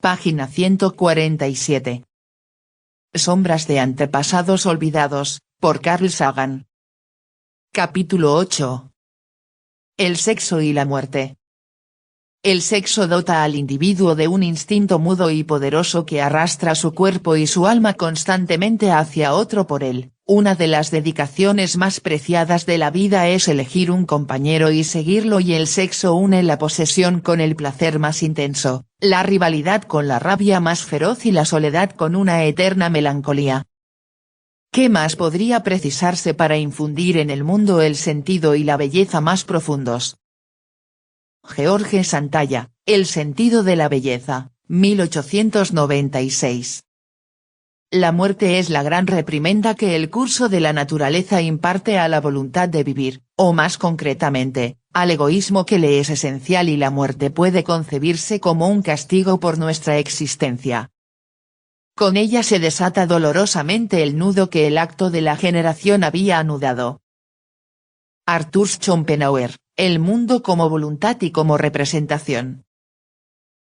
Página 147. Sombras de antepasados olvidados, por Carl Sagan. Capítulo 8. El sexo y la muerte. El sexo dota al individuo de un instinto mudo y poderoso que arrastra su cuerpo y su alma constantemente hacia otro por él. Una de las dedicaciones más preciadas de la vida es elegir un compañero y seguirlo, y el sexo une la posesión con el placer más intenso, la rivalidad con la rabia más feroz y la soledad con una eterna melancolía. ¿Qué más podría precisarse para infundir en el mundo el sentido y la belleza más profundos? George Santayana, El sentido de la belleza, 1896. La muerte es la gran reprimenda que el curso de la naturaleza imparte a la voluntad de vivir, o más concretamente, al egoísmo que le es esencial, y la muerte puede concebirse como un castigo por nuestra existencia. Con ella se desata dolorosamente el nudo que el acto de la generación había anudado. Arthur Schopenhauer, El mundo como voluntad y como representación.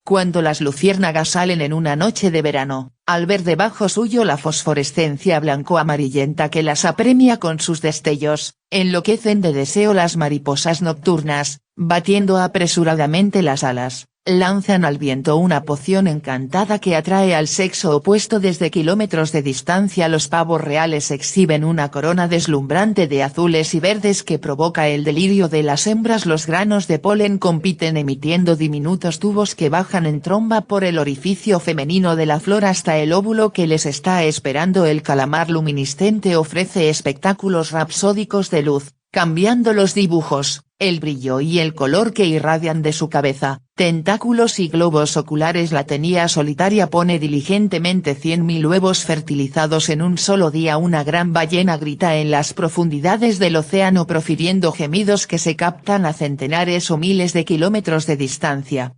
Cuando las luciérnagas salen en una noche de verano, al ver debajo suyo la fosforescencia blanco-amarillenta que las apremia con sus destellos, enloquecen de deseo las mariposas nocturnas, batiendo apresuradamente las alas, lanzan al viento una poción encantada que atrae al sexo opuesto desde kilómetros de distancia. Los pavos reales exhiben una corona deslumbrante de azules y verdes que provoca el delirio de las hembras. Los granos de polen compiten emitiendo diminutos tubos que bajan en tromba por el orificio femenino de la flor hasta el óvulo que les está esperando. El calamar luminiscente ofrece espectáculos rapsódicos de luz, cambiando los dibujos, el brillo y el color que irradian de su cabeza, tentáculos y globos oculares. La tenía solitaria pone diligentemente 100.000 huevos fertilizados en un solo día. Una gran ballena grita en las profundidades del océano profiriendo gemidos que se captan a centenares o miles de kilómetros de distancia.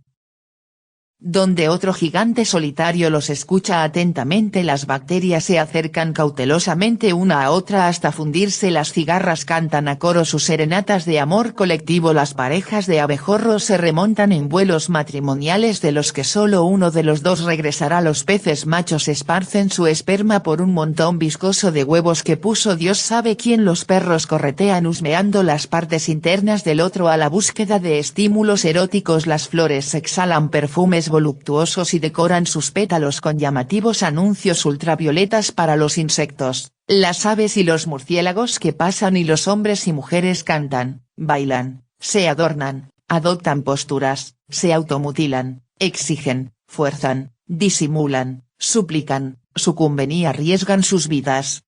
Donde otro gigante solitario los escucha atentamente, las bacterias se acercan cautelosamente una a otra hasta fundirse. Las cigarras cantan a coro sus serenatas de amor colectivo. Las parejas de abejorros se remontan en vuelos matrimoniales de los que solo uno de los dos regresará. Los peces machos esparcen su esperma por un montón viscoso de huevos que puso Dios sabe quién. Los perros corretean husmeando las partes internas del otro a la búsqueda de estímulos eróticos. Las flores exhalan perfumes voluptuosos y decoran sus pétalos con llamativos anuncios ultravioletas para los insectos, las aves y los murciélagos que pasan, y los hombres y mujeres cantan, bailan, se adornan, adoptan posturas, se automutilan, exigen, fuerzan, disimulan, suplican, sucumben y arriesgan sus vidas.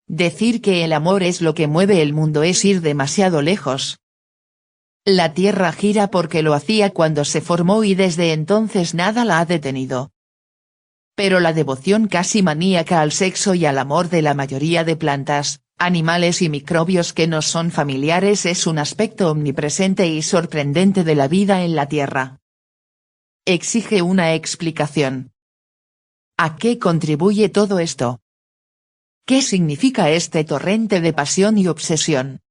Decir que el amor es lo que mueve el mundo es ir demasiado lejos. La Tierra gira porque lo hacía cuando se formó y desde entonces nada la ha detenido. Pero la devoción casi maníaca al sexo y al amor de la mayoría de plantas, animales y microbios que nos son familiares es un aspecto omnipresente y sorprendente de la vida en la Tierra. Exige una explicación. ¿A qué contribuye todo esto? ¿Qué significa este torrente de pasión y obsesión?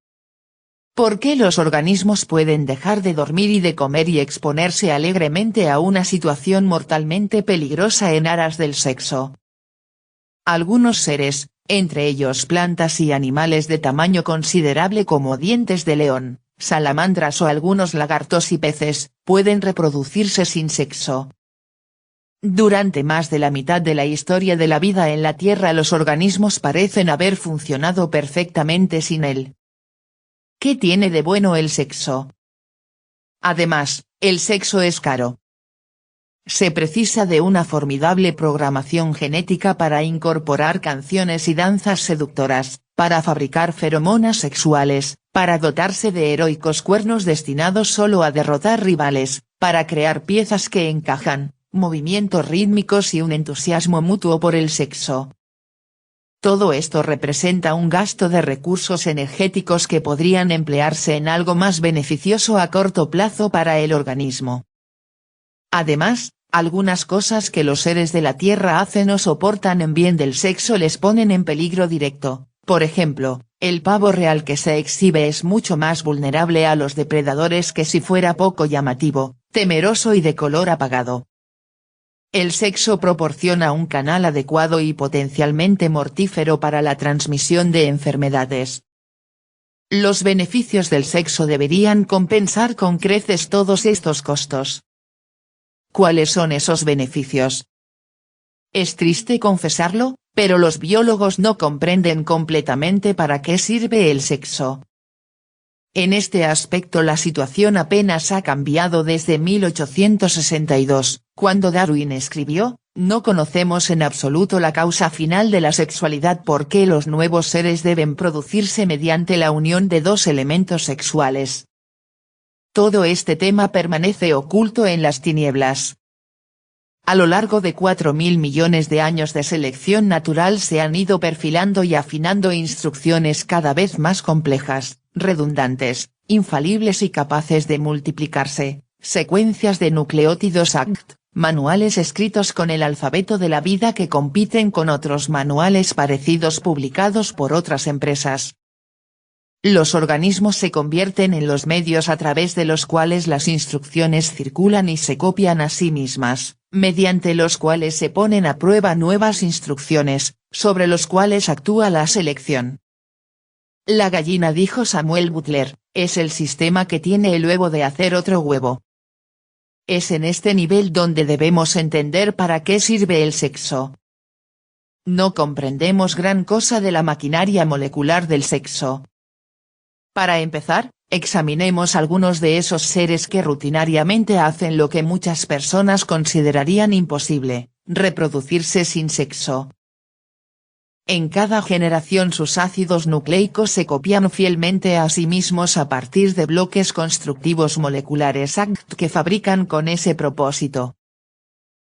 ¿Por qué los organismos pueden dejar de dormir y de comer y exponerse alegremente a una situación mortalmente peligrosa en aras del sexo? Algunos seres, entre ellos plantas y animales de tamaño considerable como dientes de león, salamandras o algunos lagartos y peces, pueden reproducirse sin sexo. Durante más de la mitad de la historia de la vida en la Tierra los organismos parecen haber funcionado perfectamente sin él. ¿Qué tiene de bueno el sexo? Además, el sexo es caro. Se precisa de una formidable programación genética para incorporar canciones y danzas seductoras, para fabricar feromonas sexuales, para dotarse de heroicos cuernos destinados solo a derrotar rivales, para crear piezas que encajan, movimientos rítmicos y un entusiasmo mutuo por el sexo. Todo esto representa un gasto de recursos energéticos que podrían emplearse en algo más beneficioso a corto plazo para el organismo. Además, algunas cosas que los seres de la Tierra hacen o soportan en bien del sexo les ponen en peligro directo. Por ejemplo, el pavo real que se exhibe es mucho más vulnerable a los depredadores que si fuera poco llamativo, temeroso y de color apagado. El sexo proporciona un canal adecuado y potencialmente mortífero para la transmisión de enfermedades. Los beneficios del sexo deberían compensar con creces todos estos costos. ¿Cuáles son esos beneficios? Es triste confesarlo, pero los biólogos no comprenden completamente para qué sirve el sexo. En este aspecto la situación apenas ha cambiado desde 1862, cuando Darwin escribió, "No conocemos en absoluto la causa final de la sexualidad porque los nuevos seres deben producirse mediante la unión de dos elementos sexuales". Todo este tema permanece oculto en las tinieblas. A lo largo de 4.000 millones de años de selección natural se han ido perfilando y afinando instrucciones cada vez más complejas, redundantes, infalibles y capaces de multiplicarse, secuencias de nucleótidos ACT, manuales escritos con el alfabeto de la vida que compiten con otros manuales parecidos publicados por otras empresas. Los organismos se convierten en los medios a través de los cuales las instrucciones circulan y se copian a sí mismas, mediante los cuales se ponen a prueba nuevas instrucciones, sobre los cuales actúa la selección. La gallina, dijo Samuel Butler, es el sistema que tiene el huevo de hacer otro huevo. Es en este nivel donde debemos entender para qué sirve el sexo. No comprendemos gran cosa de la maquinaria molecular del sexo. Para empezar, examinemos algunos de esos seres que rutinariamente hacen lo que muchas personas considerarían imposible, reproducirse sin sexo. En cada generación sus ácidos nucleicos se copian fielmente a sí mismos a partir de bloques constructivos moleculares ACT que fabrican con ese propósito.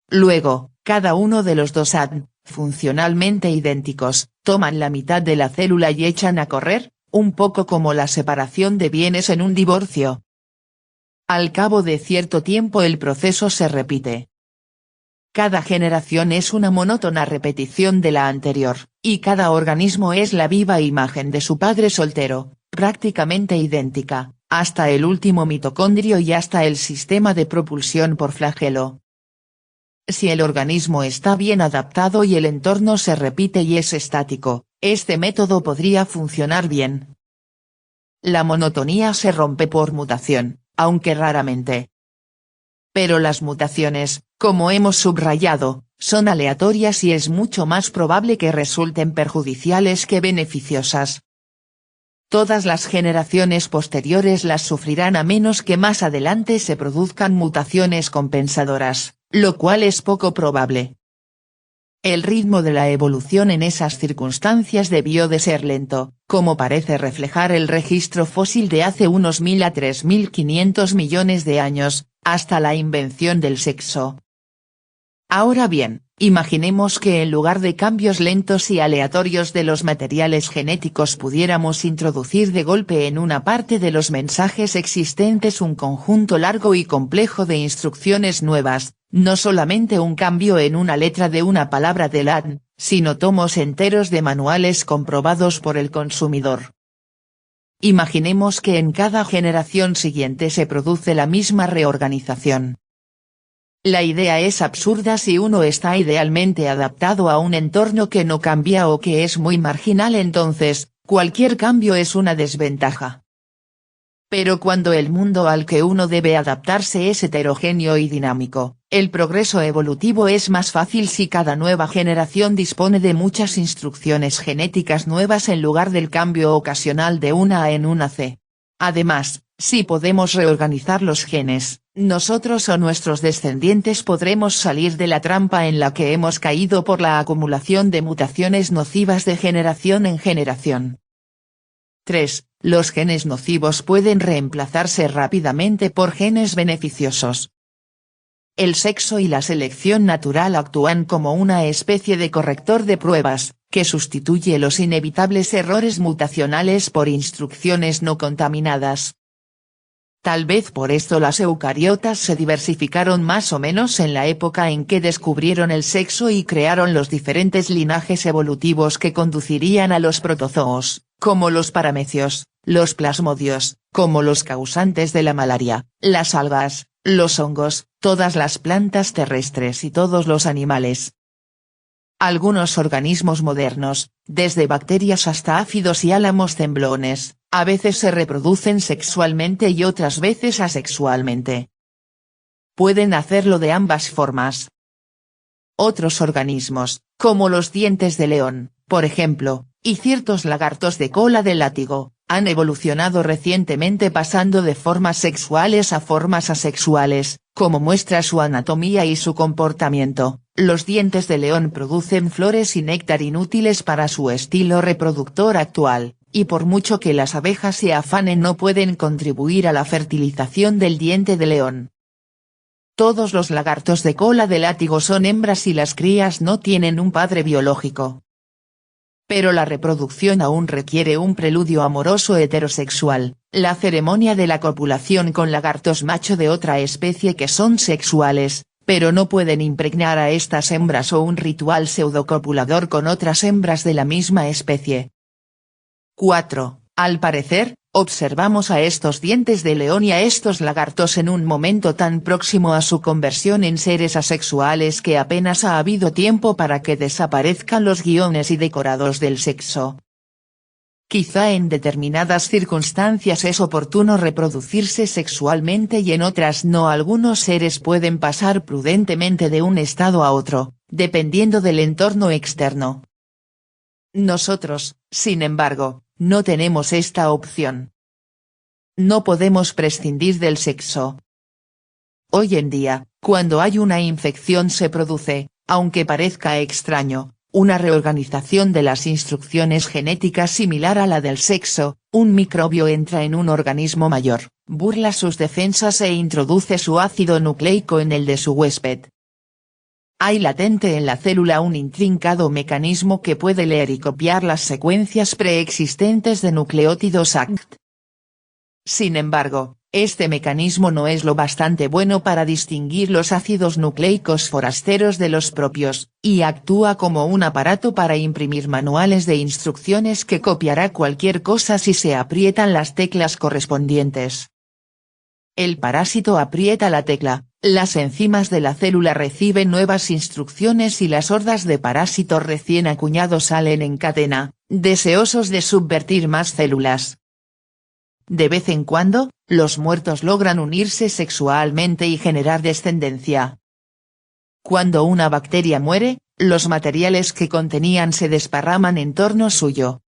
Luego, cada uno de los dos ADN, funcionalmente idénticos, toman la mitad de la célula y echan a correr, un poco como la separación de bienes en un divorcio. Al cabo de cierto tiempo el proceso se repite. Cada generación es una monótona repetición de la anterior, y cada organismo es la viva imagen de su padre soltero, prácticamente idéntica, hasta el último mitocondrio y hasta el sistema de propulsión por flagelo. Si el organismo está bien adaptado y el entorno se repite y es estático, este método podría funcionar bien. La monotonía se rompe por mutación, aunque raramente. Pero las mutaciones, como hemos subrayado, son aleatorias y es mucho más probable que resulten perjudiciales que beneficiosas. Todas las generaciones posteriores las sufrirán a menos que más adelante se produzcan mutaciones compensadoras, lo cual es poco probable. El ritmo de la evolución en esas circunstancias debió de ser lento, como parece reflejar el registro fósil de hace unos 1000 a 3500 millones de años, hasta la invención del sexo. Ahora bien, imaginemos que en lugar de cambios lentos y aleatorios de los materiales genéticos pudiéramos introducir de golpe en una parte de los mensajes existentes un conjunto largo y complejo de instrucciones nuevas, no solamente un cambio en una letra de una palabra del ADN, sino tomos enteros de manuales comprobados por el consumidor. Imaginemos que en cada generación siguiente se produce la misma reorganización. La idea es absurda si uno está idealmente adaptado a un entorno que no cambia o que es muy marginal, entonces, cualquier cambio es una desventaja. Pero cuando el mundo al que uno debe adaptarse es heterogéneo y dinámico, el progreso evolutivo es más fácil si cada nueva generación dispone de muchas instrucciones genéticas nuevas en lugar del cambio ocasional de una A en una C. Además, si podemos reorganizar los genes, nosotros o nuestros descendientes podremos salir de la trampa en la que hemos caído por la acumulación de mutaciones nocivas de generación en generación. 3. Los genes nocivos pueden reemplazarse rápidamente por genes beneficiosos. El sexo y la selección natural actúan como una especie de corrector de pruebas, que sustituye los inevitables errores mutacionales por instrucciones no contaminadas. Tal vez por esto las eucariotas se diversificaron más o menos en la época en que descubrieron el sexo y crearon los diferentes linajes evolutivos que conducirían a los protozoos, como los paramecios, los plasmodios, como los causantes de la malaria, las algas, los hongos, todas las plantas terrestres y todos los animales. Algunos organismos modernos, desde bacterias hasta áfidos y álamos temblones, a veces se reproducen sexualmente y otras veces asexualmente. Pueden hacerlo de ambas formas. Otros organismos, como los dientes de león, por ejemplo, y ciertos lagartos de cola de látigo, han evolucionado recientemente pasando de formas sexuales a formas asexuales, como muestra su anatomía y su comportamiento. Los dientes de león producen flores y néctar inútiles para su estilo reproductor actual, y por mucho que las abejas se afanen no pueden contribuir a la fertilización del diente de león. Todos los lagartos de cola de látigo son hembras y las crías no tienen un padre biológico. Pero la reproducción aún requiere un preludio amoroso heterosexual, la ceremonia de la copulación con lagartos macho de otra especie que son sexuales, pero no pueden impregnar a estas hembras o un ritual pseudocopulador con otras hembras de la misma especie. 4. Al parecer, observamos a estos dientes de león y a estos lagartos en un momento tan próximo a su conversión en seres asexuales que apenas ha habido tiempo para que desaparezcan los guiones y decorados del sexo. Quizá en determinadas circunstancias es oportuno reproducirse sexualmente y en otras no. Algunos seres pueden pasar prudentemente de un estado a otro, dependiendo del entorno externo. Nosotros, sin embargo, no tenemos esta opción. No podemos prescindir del sexo. Hoy en día, cuando hay una infección se produce, aunque parezca extraño, una reorganización de las instrucciones genéticas similar a la del sexo. Un microbio entra en un organismo mayor, burla sus defensas e introduce su ácido nucleico en el de su huésped. Hay latente en la célula un intrincado mecanismo que puede leer y copiar las secuencias preexistentes de nucleótidos ACT. Sin embargo, este mecanismo no es lo bastante bueno para distinguir los ácidos nucleicos forasteros de los propios, y actúa como un aparato para imprimir manuales de instrucciones que copiará cualquier cosa si se aprietan las teclas correspondientes. El parásito aprieta la tecla, las enzimas de la célula reciben nuevas instrucciones y las hordas de parásitos recién acuñados salen en cadena, deseosos de subvertir más células. De vez en cuando, los muertos logran unirse sexualmente y generar descendencia. Cuando una bacteria muere, los materiales que contenían se desparraman en torno suyo.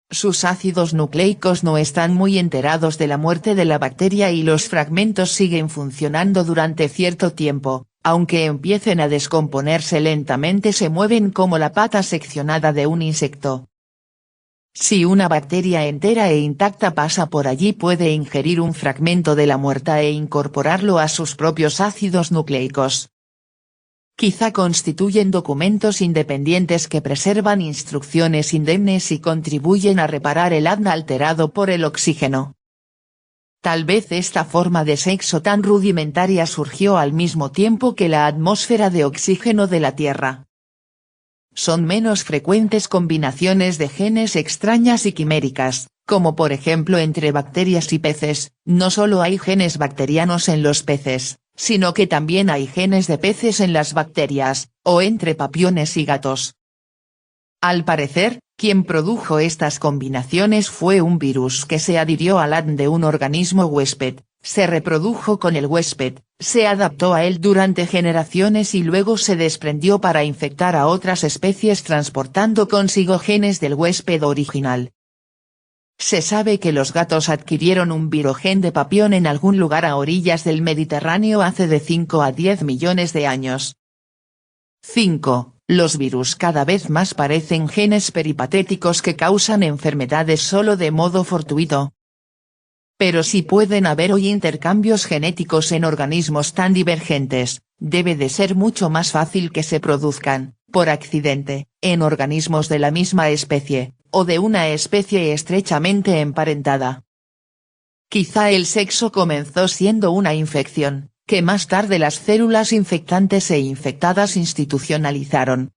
Sus ácidos nucleicos no están muy enterados de la muerte de la bacteria y los fragmentos siguen funcionando durante cierto tiempo, aunque empiecen a descomponerse lentamente se mueven como la pata seccionada de un insecto. Si una bacteria entera e intacta pasa por allí puede ingerir un fragmento de la muerta e incorporarlo a sus propios ácidos nucleicos. Quizá constituyen documentos independientes que preservan instrucciones indemnes y contribuyen a reparar el ADN alterado por el oxígeno. Tal vez esta forma de sexo tan rudimentaria surgió al mismo tiempo que la atmósfera de oxígeno de la Tierra. Son menos frecuentes combinaciones de genes extrañas y quiméricas, como por ejemplo entre bacterias y peces. No solo hay genes bacterianos en los peces, sino que también hay genes de peces en las bacterias, o entre papiones y gatos. Al parecer, quien produjo estas combinaciones fue un virus que se adhirió al ADN de un organismo huésped, se reprodujo con el huésped, se adaptó a él durante generaciones y luego se desprendió para infectar a otras especies transportando consigo genes del huésped original. Se sabe que los gatos adquirieron un virogen de papión en algún lugar a orillas del Mediterráneo hace de 5 a 10 millones de años. 5. Los virus cada vez más parecen genes peripatéticos que causan enfermedades solo de modo fortuito. Pero si pueden haber hoy intercambios genéticos en organismos tan divergentes, debe de ser mucho más fácil que se produzcan, por accidente, en organismos de la misma especie, o de una especie estrechamente emparentada. Quizá el sexo comenzó siendo una infección, que más tarde las células infectantes e infectadas institucionalizaron.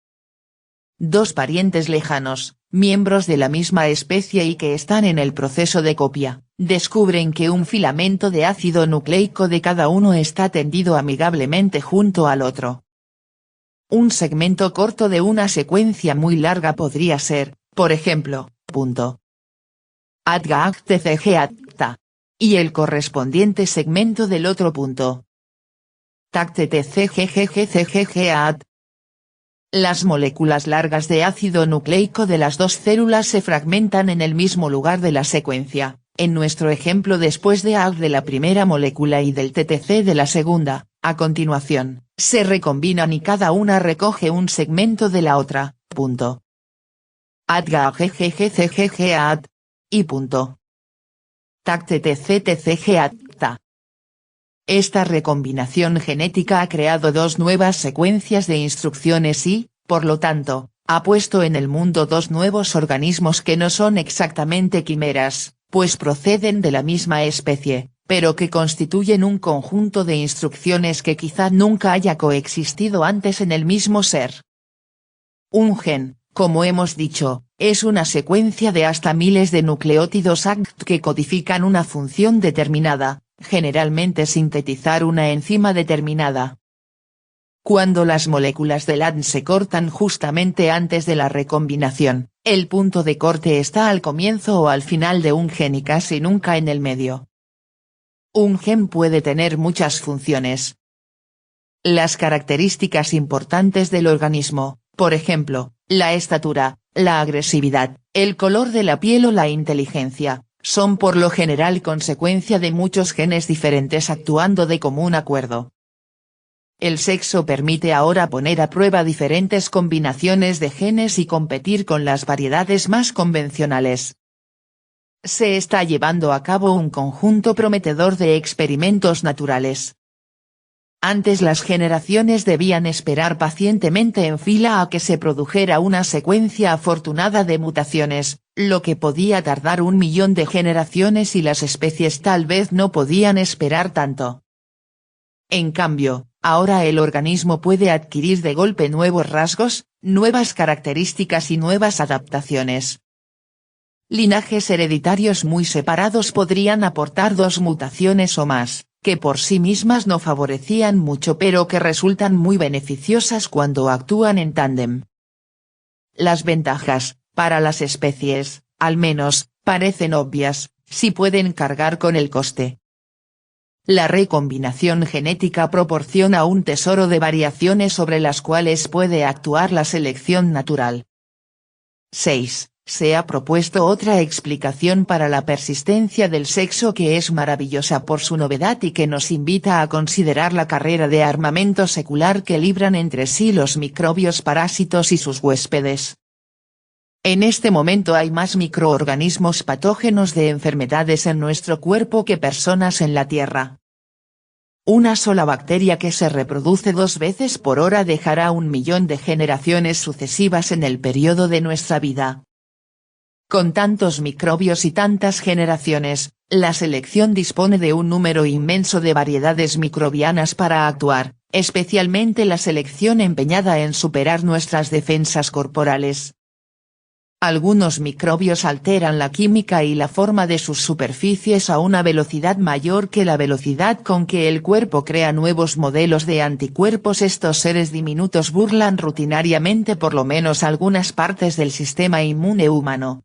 dos parientes lejanos, miembros de la misma especie y que están en el proceso de copia, descubren que un filamento de ácido nucleico de cada uno está tendido amigablemente junto al otro. Un segmento corto de una secuencia muy larga podría ser, por ejemplo, @tcg_ta, y el correspondiente segmento del otro punto. @tcg_cggcggat. Las moléculas largas de ácido nucleico de las dos células se fragmentan en el mismo lugar de la secuencia, en nuestro ejemplo después de AG de la primera molécula y del TTC de la segunda. A continuación, se recombinan y cada una recoge un segmento de la otra. @ggggcggat. Y. @tcg_ta. Esta recombinación genética ha creado dos nuevas secuencias de instrucciones y, por lo tanto, ha puesto en el mundo dos nuevos organismos que no son exactamente quimeras, pues proceden de la misma especie, pero que constituyen un conjunto de instrucciones que quizá nunca haya coexistido antes en el mismo ser. Un gen, como hemos dicho, es una secuencia de hasta miles de nucleótidos ACT que codifican una función determinada, generalmente sintetizar una enzima determinada. Cuando las moléculas del ADN se cortan justamente antes de la recombinación, el punto de corte está al comienzo o al final de un gen y casi nunca en el medio. Un gen puede tener muchas funciones. Las características importantes del organismo, por ejemplo, la estatura, la agresividad, el color de la piel o la inteligencia, son por lo general consecuencia de muchos genes diferentes actuando de común acuerdo. El sexo permite ahora poner a prueba diferentes combinaciones de genes y competir con las variedades más convencionales. Se está llevando a cabo un conjunto prometedor de experimentos naturales. Antes las generaciones debían esperar pacientemente en fila a que se produjera una secuencia afortunada de mutaciones, lo que podía tardar 1.000.000 de generaciones y las especies tal vez no podían esperar tanto. En cambio, ahora el organismo puede adquirir de golpe nuevos rasgos, nuevas características y nuevas adaptaciones. Linajes hereditarios muy separados podrían aportar dos mutaciones o más, que por sí mismas no favorecían mucho pero que resultan muy beneficiosas cuando actúan en tándem. Las ventajas, para las especies, al menos, parecen obvias, si pueden cargar con el coste. La recombinación genética proporciona un tesoro de variaciones sobre las cuales puede actuar la selección natural. 6. Se ha propuesto otra explicación para la persistencia del sexo que es maravillosa por su novedad y que nos invita a considerar la carrera de armamento secular que libran entre sí los microbios parásitos y sus huéspedes. En este momento hay más microorganismos patógenos de enfermedades en nuestro cuerpo que personas en la Tierra. Una sola bacteria que se reproduce 2 veces por hora dejará 1.000.000 de generaciones sucesivas en el periodo de nuestra vida. Con tantos microbios y tantas generaciones, la selección dispone de un número inmenso de variedades microbianas para actuar, especialmente la selección empeñada en superar nuestras defensas corporales. Algunos microbios alteran la química y la forma de sus superficies a una velocidad mayor que la velocidad con que el cuerpo crea nuevos modelos de anticuerpos. Estos seres diminutos burlan rutinariamente por lo menos algunas partes del sistema inmune humano.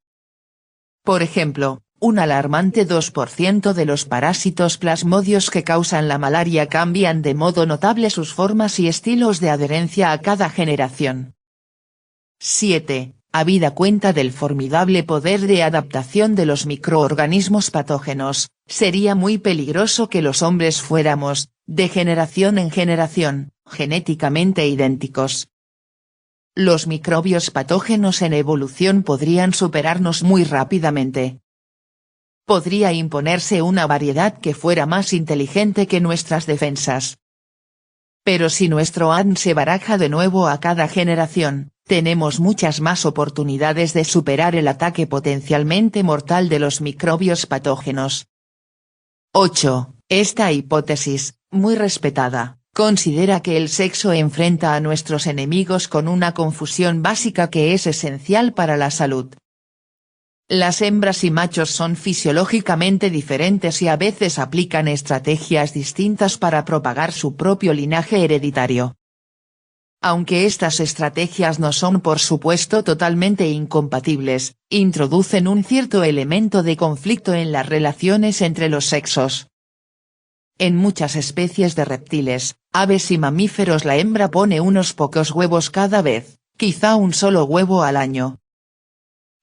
Por ejemplo, un alarmante 2% de los parásitos plasmodios que causan la malaria cambian de modo notable sus formas y estilos de adherencia a cada generación. 7. Habida cuenta del formidable poder de adaptación de los microorganismos patógenos, sería muy peligroso que los hombres fuéramos, de generación en generación, genéticamente idénticos. Los microbios patógenos en evolución podrían superarnos muy rápidamente. Podría imponerse una variedad que fuera más inteligente que nuestras defensas. Pero si nuestro ADN se baraja de nuevo a cada generación, tenemos muchas más oportunidades de superar el ataque potencialmente mortal de los microbios patógenos. 8. Esta hipótesis, muy respetada, considera que el sexo enfrenta a nuestros enemigos con una confusión básica que es esencial para la salud. Las hembras y machos son fisiológicamente diferentes y a veces aplican estrategias distintas para propagar su propio linaje hereditario. Aunque estas estrategias no son por supuesto totalmente incompatibles, introducen un cierto elemento de conflicto en las relaciones entre los sexos. En muchas especies de reptiles, aves y mamíferos la hembra pone unos pocos huevos cada vez, quizá un solo huevo al año.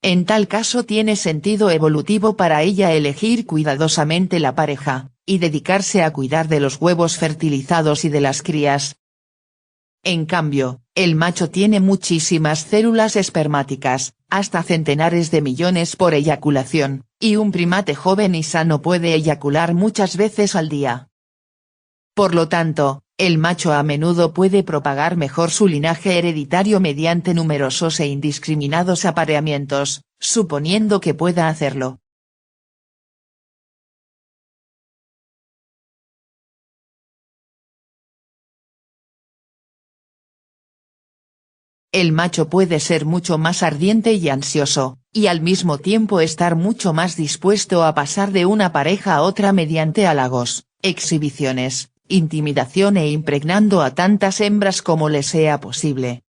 En tal caso tiene sentido evolutivo para ella elegir cuidadosamente la pareja, y dedicarse a cuidar de los huevos fertilizados y de las crías. En cambio, el macho tiene muchísimas células espermáticas, hasta centenares de millones por eyaculación, y un primate joven y sano puede eyacular muchas veces al día. Por lo tanto, el macho a menudo puede propagar mejor su linaje hereditario mediante numerosos e indiscriminados apareamientos, suponiendo que pueda hacerlo. El macho puede ser mucho más ardiente y ansioso, y al mismo tiempo estar mucho más dispuesto a pasar de una pareja a otra mediante halagos, exhibiciones, intimidación e impregnando a tantas hembras como le sea posible.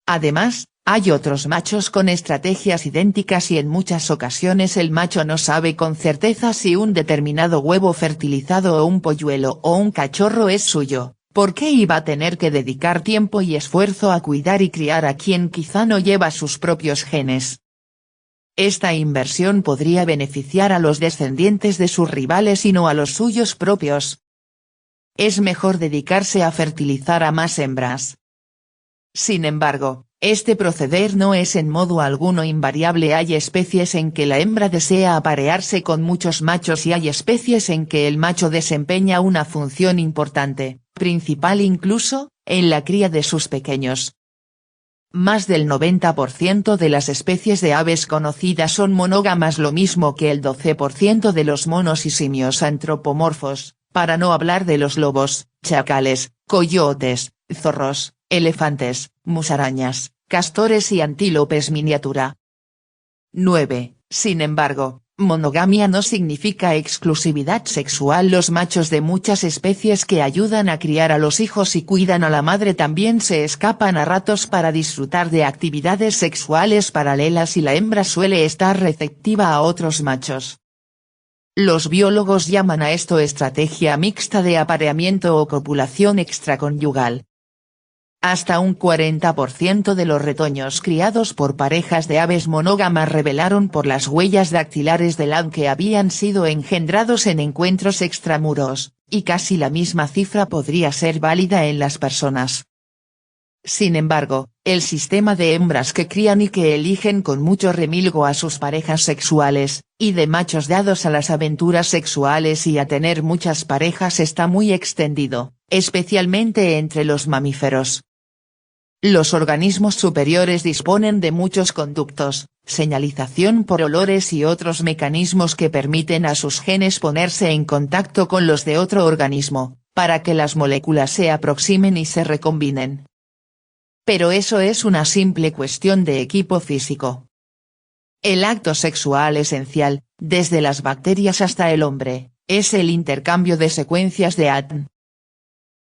Además, hay otros machos con estrategias idénticas y en muchas ocasiones el macho no sabe con certeza si un determinado huevo fertilizado o un polluelo o un cachorro es suyo. ¿Por qué iba a tener que dedicar tiempo y esfuerzo a cuidar y criar a quien quizá no lleva sus propios genes? Esta inversión podría beneficiar a los descendientes de sus rivales y no a los suyos propios. Es mejor dedicarse a fertilizar a más hembras. Sin embargo, este proceder no es en modo alguno invariable. Hay especies en que la hembra desea aparearse con muchos machos y hay especies en que el macho desempeña una función importante, principal incluso, en la cría de sus pequeños. Más del 90% de las especies de aves conocidas son monógamas, lo mismo que el 12% de los monos y simios antropomorfos, para no hablar de los lobos, chacales, coyotes, zorros, elefantes, musarañas, castores y antílopes miniatura. 9. Sin embargo, monogamia no significa exclusividad sexual. Los machos de muchas especies que ayudan a criar a los hijos y cuidan a la madre también se escapan a ratos para disfrutar de actividades sexuales paralelas y la hembra suele estar receptiva a otros machos. Los biólogos llaman a esto estrategia mixta de apareamiento o copulación extraconyugal. Hasta un 40% de los retoños criados por parejas de aves monógamas revelaron por las huellas dactilares del ADN que habían sido engendrados en encuentros extramuros, y casi la misma cifra podría ser válida en las personas. Sin embargo, el sistema de hembras que crían y que eligen con mucho remilgo a sus parejas sexuales, y de machos dados a las aventuras sexuales y a tener muchas parejas está muy extendido, especialmente entre los mamíferos. Los organismos superiores disponen de muchos conductos, señalización por olores y otros mecanismos que permiten a sus genes ponerse en contacto con los de otro organismo, para que las moléculas se aproximen y se recombinen. Pero eso es una simple cuestión de equipo físico. El acto sexual esencial, desde las bacterias hasta el hombre, es el intercambio de secuencias de ADN.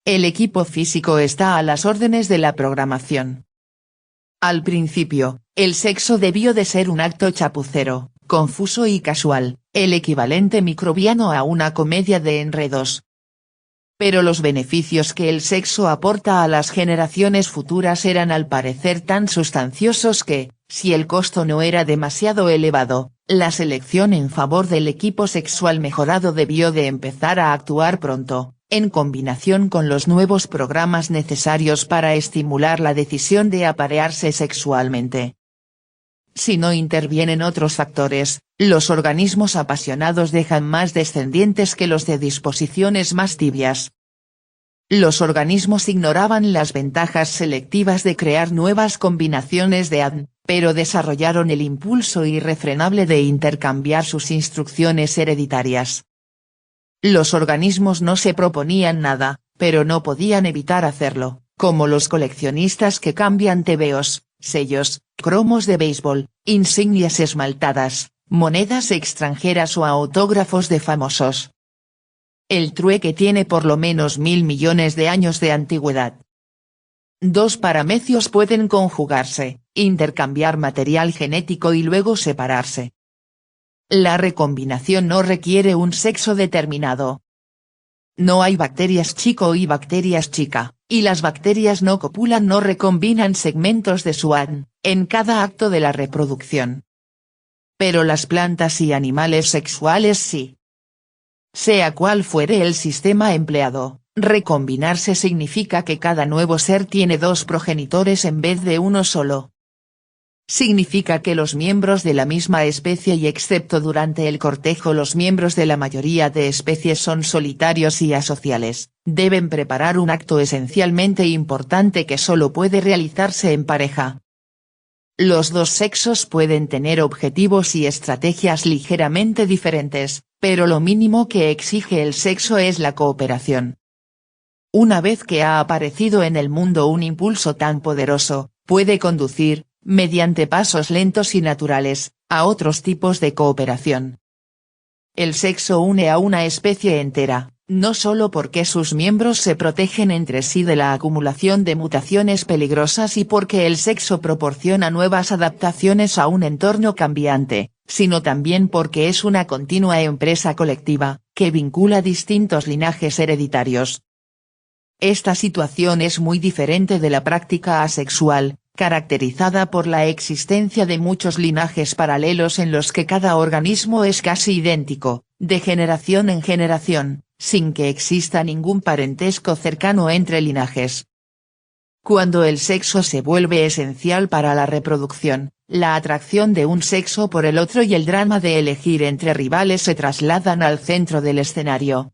El equipo físico está a las órdenes de la programación. Al principio, el sexo debió de ser un acto chapucero, confuso y casual, el equivalente microbiano a una comedia de enredos. Pero los beneficios que el sexo aporta a las generaciones futuras eran al parecer tan sustanciosos que, si el costo no era demasiado elevado, la selección en favor del equipo sexual mejorado debió de empezar a actuar pronto, en combinación con los nuevos programas necesarios para estimular la decisión de aparearse sexualmente. Si no intervienen otros factores, los organismos apasionados dejan más descendientes que los de disposiciones más tibias. Los organismos ignoraban las ventajas selectivas de crear nuevas combinaciones de ADN, pero desarrollaron el impulso irrefrenable de intercambiar sus instrucciones hereditarias. Los organismos no se proponían nada, pero no podían evitar hacerlo, como los coleccionistas que cambian tebeos, sellos, cromos de béisbol, insignias esmaltadas, monedas extranjeras o autógrafos de famosos. El trueque tiene por lo menos 1000 millones de años de antigüedad. Dos paramecios pueden conjugarse, intercambiar material genético y luego separarse. La recombinación no requiere un sexo determinado. No hay bacterias chico y bacterias chica, y las bacterias no copulan, no recombinan segmentos de su ADN, en cada acto de la reproducción. Pero las plantas y animales sexuales sí. Sea cual fuere el sistema empleado, recombinarse significa que cada nuevo ser tiene dos progenitores en vez de uno solo. Significa que los miembros de la misma especie y excepto durante el cortejo los miembros de la mayoría de especies son solitarios y asociales, deben preparar un acto esencialmente importante que solo puede realizarse en pareja. Los dos sexos pueden tener objetivos y estrategias ligeramente diferentes, pero lo mínimo que exige el sexo es la cooperación. Una vez que ha aparecido en el mundo un impulso tan poderoso, puede conducir, mediante pasos lentos y naturales, a otros tipos de cooperación. El sexo une a una especie entera, no solo porque sus miembros se protegen entre sí de la acumulación de mutaciones peligrosas y porque el sexo proporciona nuevas adaptaciones a un entorno cambiante, sino también porque es una continua empresa colectiva, que vincula distintos linajes hereditarios. Esta situación es muy diferente de la práctica asexual, caracterizada por la existencia de muchos linajes paralelos en los que cada organismo es casi idéntico, de generación en generación, sin que exista ningún parentesco cercano entre linajes. Cuando el sexo se vuelve esencial para la reproducción, la atracción de un sexo por el otro y el drama de elegir entre rivales se trasladan al centro del escenario.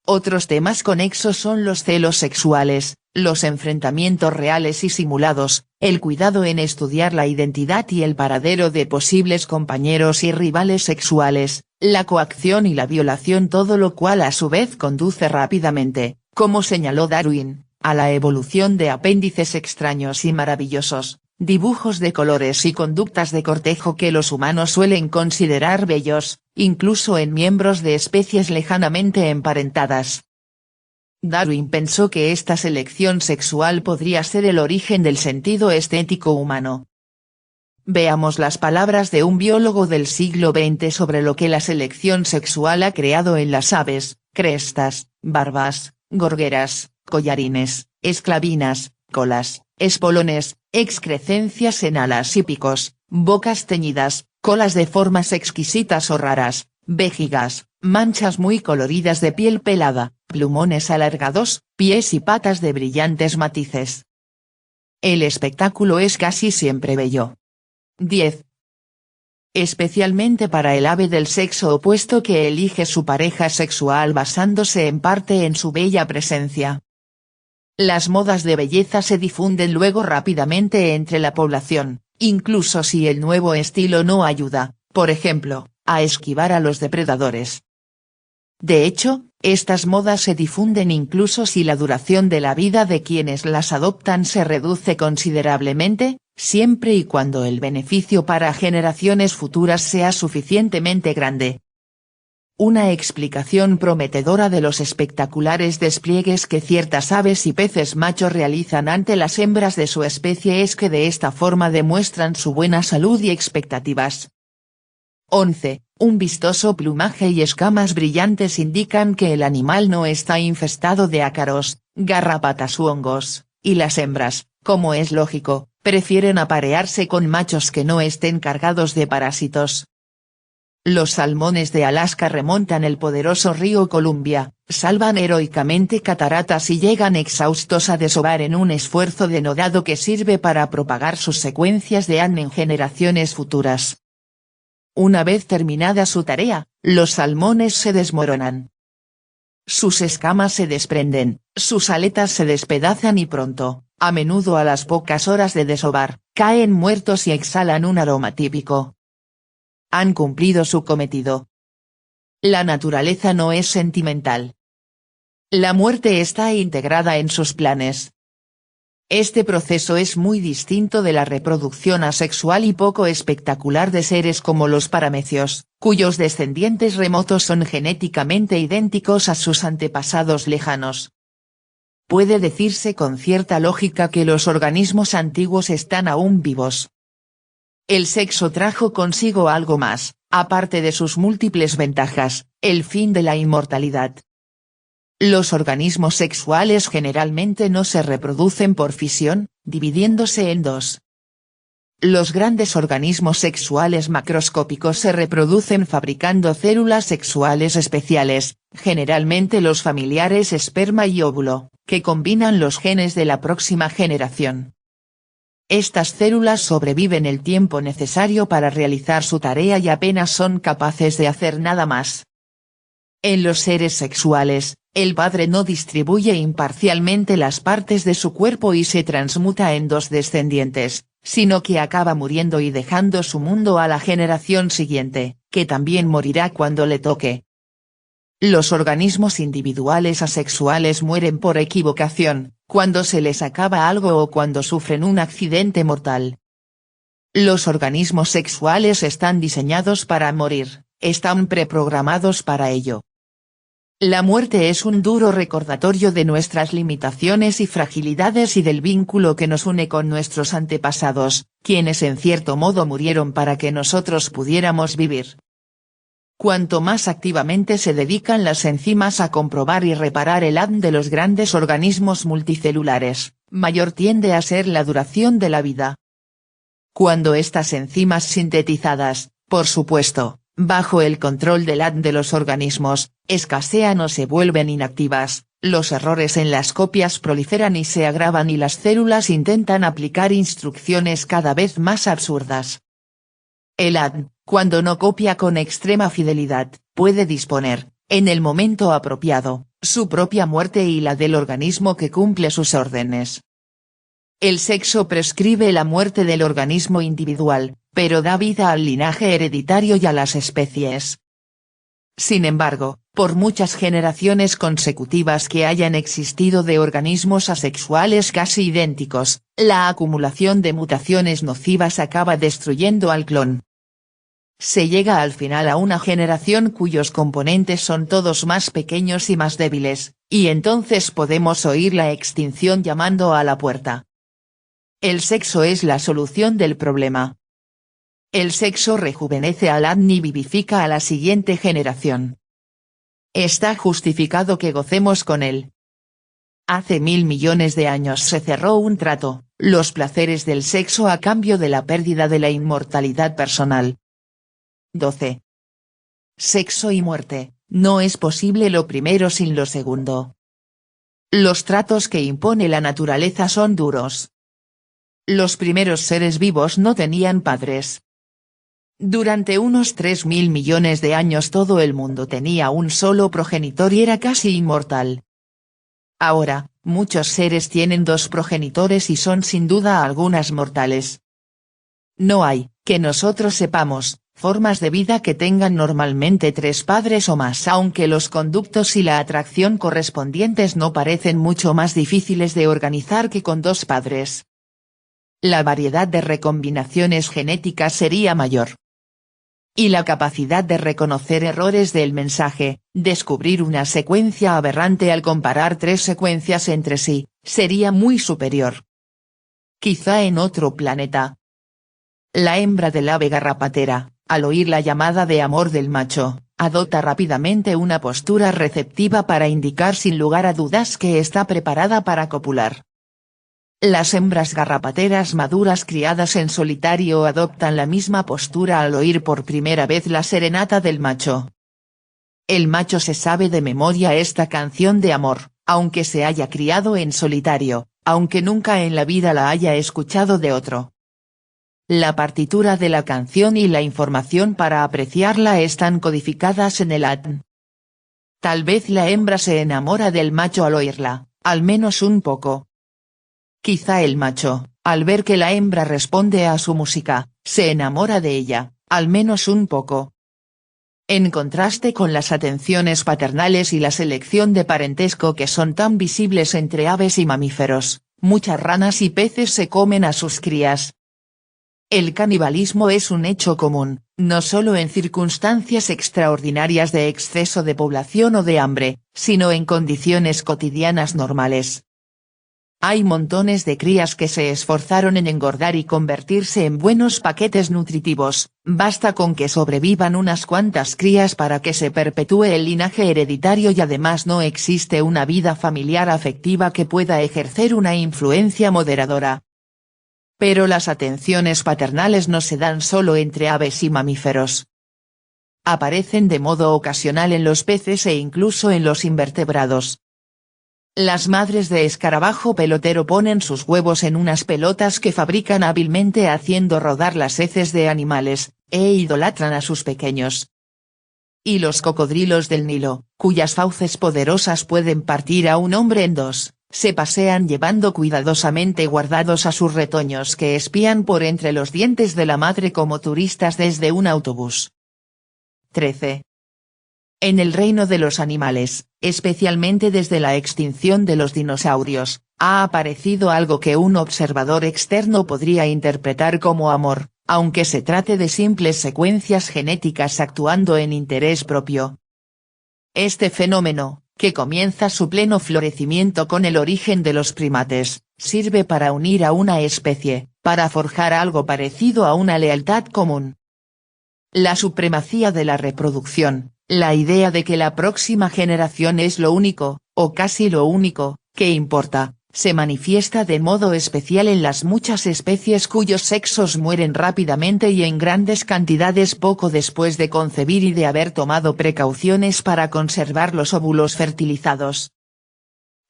Otros temas conexos son los celos sexuales, los enfrentamientos reales y simulados, el cuidado en estudiar la identidad y el paradero de posibles compañeros y rivales sexuales, la coacción y la violación, todo lo cual a su vez conduce rápidamente, como señaló Darwin, a la evolución de apéndices extraños y maravillosos, dibujos de colores y conductas de cortejo que los humanos suelen considerar bellos, incluso en miembros de especies lejanamente emparentadas. Darwin pensó que esta selección sexual podría ser el origen del sentido estético humano. Veamos las palabras de un biólogo del siglo XX sobre lo que la selección sexual ha creado en las aves: crestas, barbas, gorgueras, collarines, esclavinas, colas, espolones, excrescencias en alas y picos, bocas teñidas, colas de formas exquisitas o raras, vejigas, manchas muy coloridas de piel pelada, plumones alargados, pies y patas de brillantes matices. El espectáculo es casi siempre bello. 10. Especialmente para el ave del sexo opuesto que elige su pareja sexual basándose en parte en su bella presencia. Las modas de belleza se difunden luego rápidamente entre la población, incluso si el nuevo estilo no ayuda, por ejemplo, a esquivar a los depredadores. De hecho, estas modas se difunden incluso si la duración de la vida de quienes las adoptan se reduce considerablemente, siempre y cuando el beneficio para generaciones futuras sea suficientemente grande. Una explicación prometedora de los espectaculares despliegues que ciertas aves y peces machos realizan ante las hembras de su especie es que de esta forma demuestran su buena salud y expectativas. 11. Un vistoso plumaje y escamas brillantes indican que el animal no está infestado de ácaros, garrapatas u hongos, y las hembras, como es lógico, prefieren aparearse con machos que no estén cargados de parásitos. Los salmones de Alaska remontan el poderoso río Columbia, salvan heroicamente cataratas y llegan exhaustos a desovar en un esfuerzo denodado que sirve para propagar sus secuencias de ADN en generaciones futuras. Una vez terminada su tarea, los salmones se desmoronan. Sus escamas se desprenden, sus aletas se despedazan y pronto, a menudo a las pocas horas de desovar, caen muertos y exhalan un aroma típico. Han cumplido su cometido. La naturaleza no es sentimental. La muerte está integrada en sus planes. Este proceso es muy distinto de la reproducción asexual y poco espectacular de seres como los paramecios, cuyos descendientes remotos son genéticamente idénticos a sus antepasados lejanos. Puede decirse con cierta lógica que los organismos antiguos están aún vivos. El sexo trajo consigo algo más, aparte de sus múltiples ventajas, el fin de la inmortalidad. Los organismos sexuales generalmente no se reproducen por fisión, dividiéndose en dos. Los grandes organismos sexuales macroscópicos se reproducen fabricando células sexuales especiales, generalmente los familiares esperma y óvulo, que combinan los genes de la próxima generación. Estas células sobreviven el tiempo necesario para realizar su tarea y apenas son capaces de hacer nada más. En los seres sexuales, el padre no distribuye imparcialmente las partes de su cuerpo y se transmuta en dos descendientes, sino que acaba muriendo y dejando su mundo a la generación siguiente, que también morirá cuando le toque. Los organismos individuales asexuales mueren por equivocación, cuando se les acaba algo o cuando sufren un accidente mortal. Los organismos sexuales están diseñados para morir, están preprogramados para ello. La muerte es un duro recordatorio de nuestras limitaciones y fragilidades y del vínculo que nos une con nuestros antepasados, quienes en cierto modo murieron para que nosotros pudiéramos vivir. Cuanto más activamente se dedican las enzimas a comprobar y reparar el ADN de los grandes organismos multicelulares, mayor tiende a ser la duración de la vida. Cuando estas enzimas sintetizadas, por supuesto, bajo el control del ADN de los organismos, escasean o se vuelven inactivas, los errores en las copias proliferan y se agravan y las células intentan aplicar instrucciones cada vez más absurdas. El ADN, cuando no copia con extrema fidelidad, puede disponer, en el momento apropiado, su propia muerte y la del organismo que cumple sus órdenes. El sexo prescribe la muerte del organismo individual, pero da vida al linaje hereditario y a las especies. Sin embargo, por muchas generaciones consecutivas que hayan existido de organismos asexuales casi idénticos, la acumulación de mutaciones nocivas acaba destruyendo al clon. Se llega al final a una generación cuyos componentes son todos más pequeños y más débiles, y entonces podemos oír la extinción llamando a la puerta. El sexo es la solución del problema. El sexo rejuvenece al ADN y vivifica a la siguiente generación. Está justificado que gocemos con él. Hace 1000 millones de años se cerró un trato, los placeres del sexo a cambio de la pérdida de la inmortalidad personal. 12. Sexo y muerte, no es posible lo primero sin lo segundo. Los tratos que impone la naturaleza son duros. Los primeros seres vivos no tenían padres. Durante unos 3000 millones de años todo el mundo tenía un solo progenitor y era casi inmortal. Ahora, muchos seres tienen dos progenitores y son sin duda algunas mortales. No hay, que nosotros sepamos, formas de vida que tengan normalmente 3 padres o más, aunque los conductos y la atracción correspondientes no parecen mucho más difíciles de organizar que con 2 padres. La variedad de recombinaciones genéticas sería mayor. Y la capacidad de reconocer errores del mensaje, descubrir una secuencia aberrante al comparar 3 secuencias entre sí, sería muy superior. Quizá en otro planeta. La hembra del ave garrapatera, al oír la llamada de amor del macho, adopta rápidamente una postura receptiva para indicar sin lugar a dudas que está preparada para copular. Las hembras garrapateras maduras criadas en solitario adoptan la misma postura al oír por primera vez la serenata del macho. El macho se sabe de memoria esta canción de amor, aunque se haya criado en solitario, aunque nunca en la vida la haya escuchado de otro. La partitura de la canción y la información para apreciarla están codificadas en el ADN. Tal vez la hembra se enamora del macho al oírla, al menos un poco. Quizá el macho, al ver que la hembra responde a su música, se enamora de ella, al menos un poco. En contraste con las atenciones paternales y la selección de parentesco que son tan visibles entre aves y mamíferos, muchas ranas y peces se comen a sus crías. El canibalismo es un hecho común, no solo en circunstancias extraordinarias de exceso de población o de hambre, sino en condiciones cotidianas normales. Hay montones de crías que se esforzaron en engordar y convertirse en buenos paquetes nutritivos, basta con que sobrevivan unas cuantas crías para que se perpetúe el linaje hereditario y además no existe una vida familiar afectiva que pueda ejercer una influencia moderadora. Pero las atenciones paternales no se dan solo entre aves y mamíferos. Aparecen de modo ocasional en los peces e incluso en los invertebrados. Las madres de escarabajo pelotero ponen sus huevos en unas pelotas que fabrican hábilmente haciendo rodar las heces de animales, e idolatran a sus pequeños. Y los cocodrilos del Nilo, cuyas fauces poderosas pueden partir a un hombre en dos, se pasean llevando cuidadosamente guardados a sus retoños que espían por entre los dientes de la madre como turistas desde un autobús. 13. En el reino de los animales, especialmente desde la extinción de los dinosaurios, ha aparecido algo que un observador externo podría interpretar como amor, aunque se trate de simples secuencias genéticas actuando en interés propio. Este fenómeno, que comienza su pleno florecimiento con el origen de los primates, sirve para unir a una especie, para forjar algo parecido a una lealtad común. La supremacía de la reproducción, la idea de que la próxima generación es lo único, o casi lo único, que importa, se manifiesta de modo especial en las muchas especies cuyos sexos mueren rápidamente y en grandes cantidades poco después de concebir y de haber tomado precauciones para conservar los óvulos fertilizados.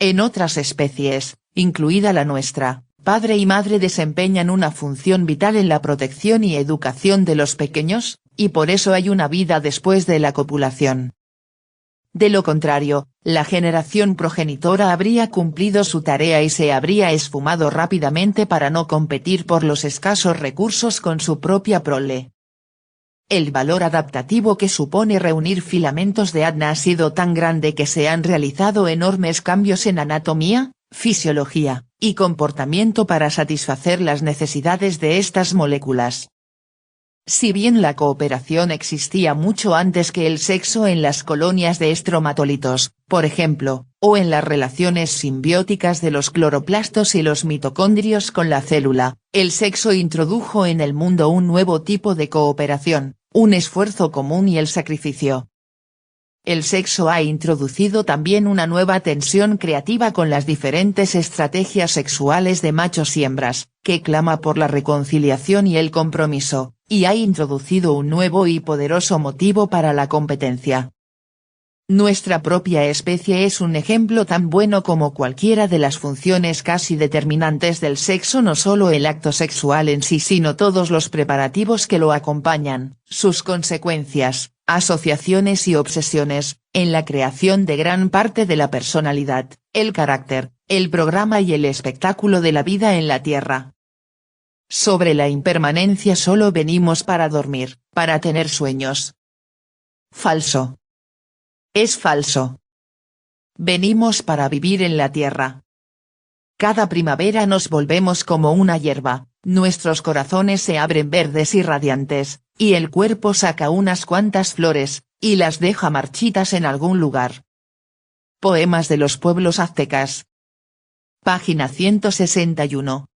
En otras especies, incluida la nuestra, padre y madre desempeñan una función vital en la protección y educación de los pequeños, y por eso hay una vida después de la copulación. De lo contrario, la generación progenitora habría cumplido su tarea y se habría esfumado rápidamente para no competir por los escasos recursos con su propia prole. El valor adaptativo que supone reunir filamentos de ADN ha sido tan grande que se han realizado enormes cambios en anatomía, fisiología, y comportamiento para satisfacer las necesidades de estas moléculas. Si bien la cooperación existía mucho antes que el sexo en las colonias de estromatolitos, por ejemplo, o en las relaciones simbióticas de los cloroplastos y los mitocondrios con la célula, el sexo introdujo en el mundo un nuevo tipo de cooperación, un esfuerzo común y el sacrificio. El sexo ha introducido también una nueva tensión creativa con las diferentes estrategias sexuales de machos y hembras, que clama por la reconciliación y el compromiso, y ha introducido un nuevo y poderoso motivo para la competencia. Nuestra propia especie es un ejemplo tan bueno como cualquiera de las funciones casi determinantes del sexo, no solo el acto sexual en sí sino todos los preparativos que lo acompañan, sus consecuencias, asociaciones y obsesiones, en la creación de gran parte de la personalidad, el carácter, el programa y el espectáculo de la vida en la Tierra. Sobre la impermanencia solo venimos para dormir, para tener sueños. Falso. Es falso. Venimos para vivir en la Tierra. Cada primavera nos volvemos como una hierba, nuestros corazones se abren verdes y radiantes, y el cuerpo saca unas cuantas flores, y las deja marchitas en algún lugar. Poemas de los pueblos aztecas. Página 161.